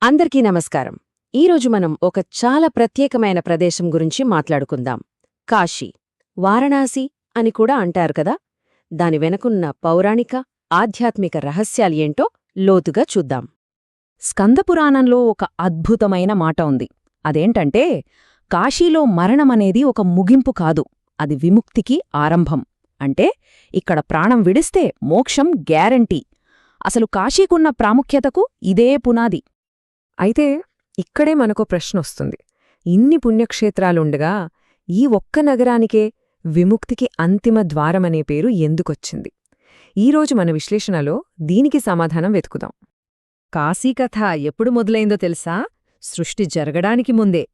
అందరికీ నమస్కారం. ఈరోజు మనం ఒక చాలా ప్రత్యేకమైన ప్రదేశం గురించి మాట్లాడుకుందాం. కాశీ, వారణాసి అని కూడా అంటారు కదా. దాని వెనకున్న పౌరాణిక, ఆధ్యాత్మిక రహస్యాలు ఏంటో లోతుగా చూద్దాం. స్కందపురాణంలో ఒక అద్భుతమైన మాట ఉంది. అదేంటంటే, కాశీలో మరణమనేది ఒక ముగింపు కాదు, అది విముక్తికి ఆరంభం. అంటే ఇక్కడ ప్రాణం విడిస్తే మోక్షం గ్యారంటీ. అసలు కాశీకున్న ప్రాముఖ్యతకు ఇదే పునాది. అయితే ఇక్కడే మనకో ప్రశ్నొస్తుంది. ఇన్ని పుణ్యక్షేత్రాలుండగా ఈ ఒక్క నగరానికే విముక్తికి అంతిమ ద్వారమనే పేరు ఎందుకొచ్చింది? ఈరోజు మన విశ్లేషణలో దీనికి సమాధానం వెతుకుదాం. కాశీకథ ఎప్పుడు మొదలైందో తెలుసా? సృష్టి జరగడానికి ముందే.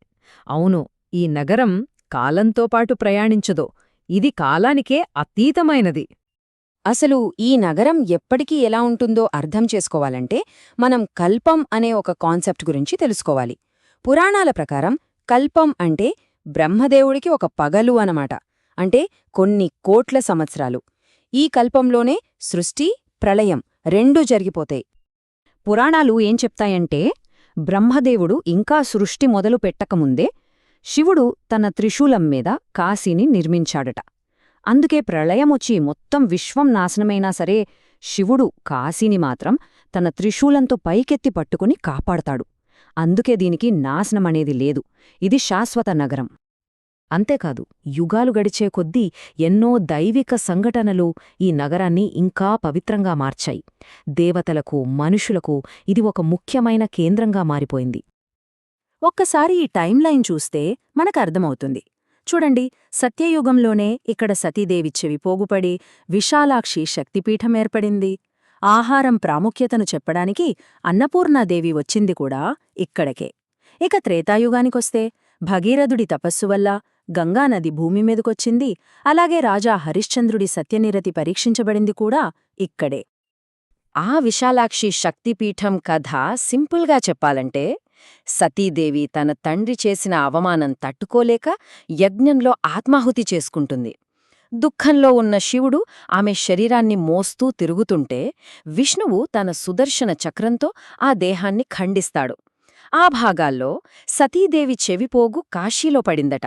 అవును, ఈ నగరం కాలంతో పాటు ప్రయాణించదో, ఇది కాలానికే అతీతమైనది. అసలు ఈ నగరం ఎప్పటికీ ఎలా ఉంటుందో అర్థం చేసుకోవాలంటే మనం కల్పం అనే ఒక కాన్సెప్ట్ గురించి తెలుసుకోవాలి. పురాణాల ప్రకారం కల్పం అంటే బ్రహ్మదేవుడికి ఒక పగలు అనమాట. అంటే కొన్ని కోట్ల సంవత్సరాలు. ఈ కల్పంలోనే సృష్టి, ప్రళయం రెండూ జరిగిపోతాయి. పురాణాలు ఏం చెప్తాయంటే, బ్రహ్మదేవుడు ఇంకా సృష్టి మొదలు పెట్టకముందే శివుడు తన త్రిశూలం మీద కాశీని నిర్మించాడట. అందుకే ప్రళయమొచ్చి మొత్తం విశ్వం నాశనమైనా సరే శివుడు కాశీని మాత్రం తన త్రిశూలంతో పైకెత్తి పట్టుకుని కాపాడతాడు. అందుకే దీనికి నాశనమనేది లేదు, ఇది శాశ్వత నగరం. అంతేకాదు, యుగాలు గడిచే కొద్దీ ఎన్నో దైవిక సంఘటనలు ఈ నగరాన్ని ఇంకా పవిత్రంగా మార్చాయి. దేవతలకు, మనుషులకు ఇది ఒక ముఖ్యమైన కేంద్రంగా మారిపోయింది. ఒక్కసారి ఈ టైంలైన్ చూస్తే మనకర్థమవుతుంది. చూడండి, సత్యయుగంలోనే ఇక్కడ సతీదేవి చెవి పోగుపడి విశాలాక్షి శక్తిపీఠం ఏర్పడింది. ఆహారం ప్రాముఖ్యతను చెప్పడానికి అన్నపూర్ణాదేవి వచ్చింది కూడా ఇక్కడకే. ఇక త్రేతాయుగానికొస్తే భగీరథుడి తపస్సు వల్ల గంగానది భూమి మీదకొచ్చింది. అలాగే రాజా హరిశ్చంద్రుడి సత్యనిరతి పరీక్షించబడింది కూడా ఇక్కడే. ఆ విశాలాక్షి శక్తిపీఠం కథ సింపుల్గా చెప్పాలంటే, సతీదేవి తన తండ్రి చేసిన అవమానం తట్టుకోలేక యజ్ఞంలో ఆత్మాహుతి చేసుకుంటుంది. దుఃఖంలో ఉన్న శివుడు ఆమె శరీరాన్ని మోస్తూ తిరుగుతుంటే విష్ణువు తన సుదర్శన చక్రంతో ఆ దేహాన్ని ఖండిస్తాడు. ఆ భాగాల్లో సతీదేవి చెవిపోగు కాశీలో పడిందట.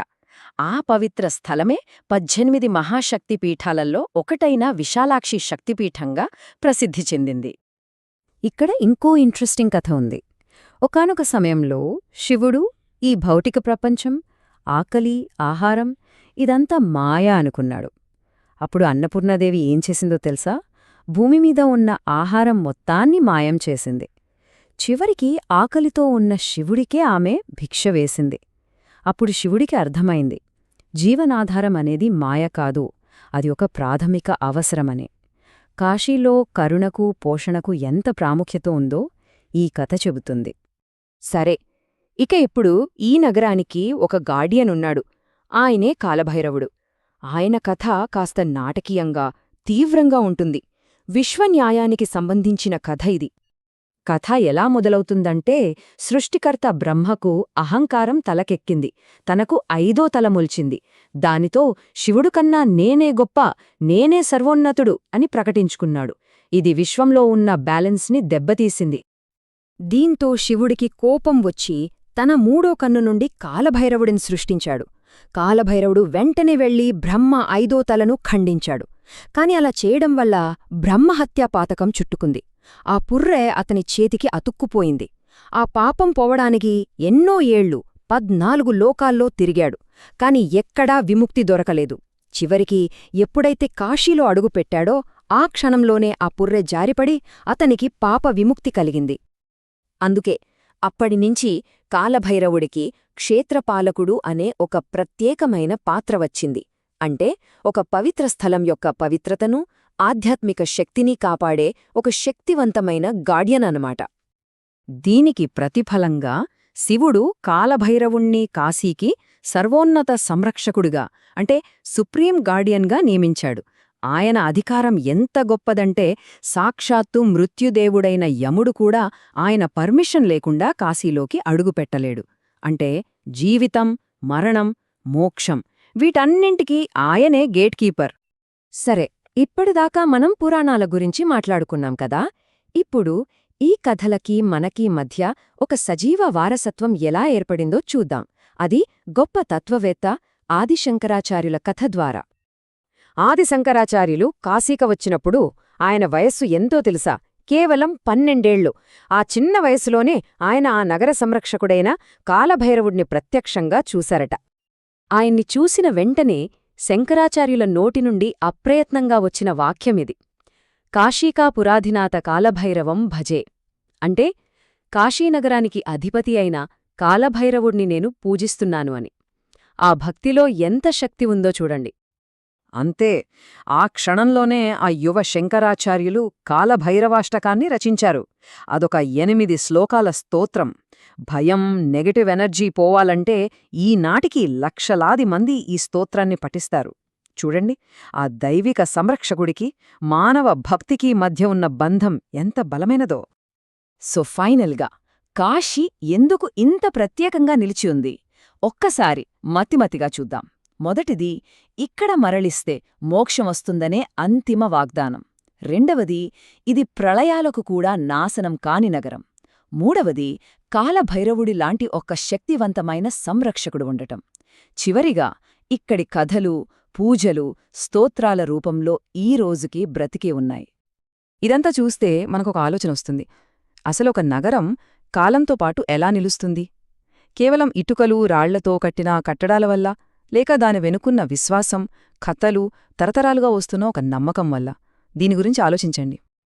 ఆ పవిత్ర స్థలమే 18 మహాశక్తిపీఠాలలో ఒకటైన విశాలాక్షి శక్తిపీఠంగా ప్రసిద్ధి చెందింది. ఇక్కడ ఇంకో ఇంట్రెస్టింగ్ కథ ఉంది. ఒకానొక సమయంలో శివుడు ఈ భౌతిక ప్రపంచం, ఆకలి, ఆహారం ఇదంతా మాయా అనుకున్నాడు. అప్పుడు అన్నపూర్ణాదేవి ఏం చేసిందో తెలుసా? భూమిమీద ఉన్న ఆహారం మొత్తాన్ని మాయం చేసింది. చివరికి ఆకలితో ఉన్న శివుడికే ఆమె భిక్ష వేసింది. అప్పుడు శివుడికి అర్థమైంది, జీవనాధారం అనేది మాయ కాదు, అది ఒక ప్రాథమిక అవసరమనే. కాశీలో కరుణకు, పోషణకు ఎంత ప్రాముఖ్యత ఉందో ఈ కథ చెబుతుంది. సరే, ఇక ఇప్పుడు ఈ నగరానికి ఒక గార్డియన్ ఉన్నాడు. ఆయనే కాలభైరవుడు. ఆయన కథ కాస్త నాటకీయంగా, తీవ్రంగా ఉంటుంది. విశ్వన్యాయానికి సంబంధించిన కథ ఇది. కథ ఎలా మొదలవుతుందంటే, సృష్టికర్త బ్రహ్మకు అహంకారం తలకెక్కింది. తనకు 5వ తల మొల్చింది. దానితో శివుడుకన్నా నేనే గొప్ప, నేనే సర్వోన్నతుడు అని ప్రకటించుకున్నాడు. ఇది విశ్వంలో ఉన్న బ్యాలెన్స్ని దెబ్బతీసింది. దీంతో శివుడికి కోపం వచ్చి తన 3వ కన్ను నుండి కాలభైరవుడిని సృష్టించాడు. కాలభైరవుడు వెంటనే వెళ్లి బ్రహ్మ 5వ తలను ఖండించాడు. కాని అలా చేయడం వల్ల బ్రహ్మహత్యా పాతకం చుట్టుకుంది. ఆ పుర్రె అతని చేతికి అతుక్కుపోయింది. ఆ పాపం పోవడానికి ఎన్నో ఏళ్లు 14 లోకాల్లో తిరిగాడు. కాని ఎక్కడా విముక్తి దొరకలేదు. చివరికి ఎప్పుడైతే కాశీలో అడుగుపెట్టాడో ఆ క్షణంలోనే ఆ పుర్రె జారిపడి అతనికి పాప విముక్తి కలిగింది. అందుకే అప్పటినుంచి కాలభైరవుడికి క్షేత్రపాలకుడు అనే ఒక ప్రత్యేకమైన పాత్ర వచ్చింది. అంటే ఒక పవిత్ర స్థలం యొక్క పవిత్రతను, ఆధ్యాత్మిక శక్తిని కాపాడే ఒక శక్తివంతమైన గార్డియన్ అన్నమాట. దీనికి ప్రతిఫలంగా శివుడు కాలభైరవుణ్ణి కాశీకి సర్వోన్నత సంరక్షకుడిగా, అంటే సుప్రీం గార్డియన్గా నియమించాడు. ఆయన అధికారం ఎంత గొప్పదంటే సాక్షాత్తు మృత్యుదేవుడైన యముడు కూడా ఆయన పర్మిషన్ లేకుండా కాశీలోకి అడుగుపెట్టలేడు. అంటే జీవితం, మరణం, మోక్షం వీటన్నింటికీ ఆయనే గేట్ కీపర్. సరే, ఇప్పటిదాకా మనం పురాణాల గురించి మాట్లాడుకున్నాం కదా. ఇప్పుడు ఈ కథలకి మనకీ మధ్య ఒక సజీవ వారసత్వం ఎలా ఏర్పడిందో చూద్దాం. అది గొప్ప తత్వవేత్త ఆదిశంకరాచార్యుల కథ ద్వారా. ఆదిశంకరాచార్యులు కాశీక వచ్చినప్పుడు ఆయన వయస్సు ఎంతో తెలుసా? కేవలం 12 ఆ చిన్న వయసులోనే ఆయన ఆ నగర సంరక్షకుడైన కాలభైరవుడిని ప్రత్యక్షంగా చూశారట. ఆయన్ని చూసిన వెంటనే శంకరాచార్యుల నోటి నుండి అప్రయత్నంగా వచ్చిన వాక్యమిది: కాశీకాపురాధినాథ కాలభైరవం భజే. అంటే కాశీనగరానికి అధిపతి అయిన కాలభైరవుణ్ణి నేను పూజిస్తున్నాను అని. ఆ భక్తిలో ఎంత శక్తి ఉందో చూడండి. అంతే, ఆ క్షణంలోనే ఆ యువ శంకరాచార్యులు కాలభైరవాష్టకాన్ని రచించారు. అదొక 8 శ్లోకాల స్తోత్రం. భయం, నెగటివ్ ఎనర్జీ పోవాలంటే ఈనాటికి లక్షలాది మంది ఈ స్తోత్రాన్ని పఠిస్తారు. చూడండి, ఆ దైవిక సంరక్షకుడికి మానవ భక్తికి మధ్య ఉన్న బంధం ఎంత బలమైనదో. సో ఫైనల్గా కాశీ ఎందుకు ఇంత ప్రత్యేకంగా నిలిచి ఉంది? ఒక్కసారి మతిమతిగా చూద్దాం. మొదటిది, ఇక్కడ మరలిస్తే మోక్షమొస్తుందనే అంతిమ వాగ్దానం. రెండవది, ఇది ప్రళయాలకు కూడా నాశనం కాని నగరం. మూడవది, కాలభైరవుడి లాంటి ఒక శక్తివంతమైన సంరక్షకుడు ఉండటం. చివరిగా, ఇక్కడి కథలు, పూజలు, స్తోత్రాల రూపంలో ఈ రోజుకి బ్రతికే ఉన్నాయి. ఇదంతా చూస్తే మనకొక ఆలోచన వస్తుంది. అసలొక నగరం కాలంతో పాటు ఎలా నిలుస్తుంది? కేవలం ఇటుకలు, రాళ్లతో కట్టిన కట్టడాల వల్ల, లేక దాని వెనుకున్న విశ్వాసం, కథలు, తరతరాలుగా వస్తున్న ఒక నమ్మకం వల్ల? దీని గురించి ఆలోచించండి.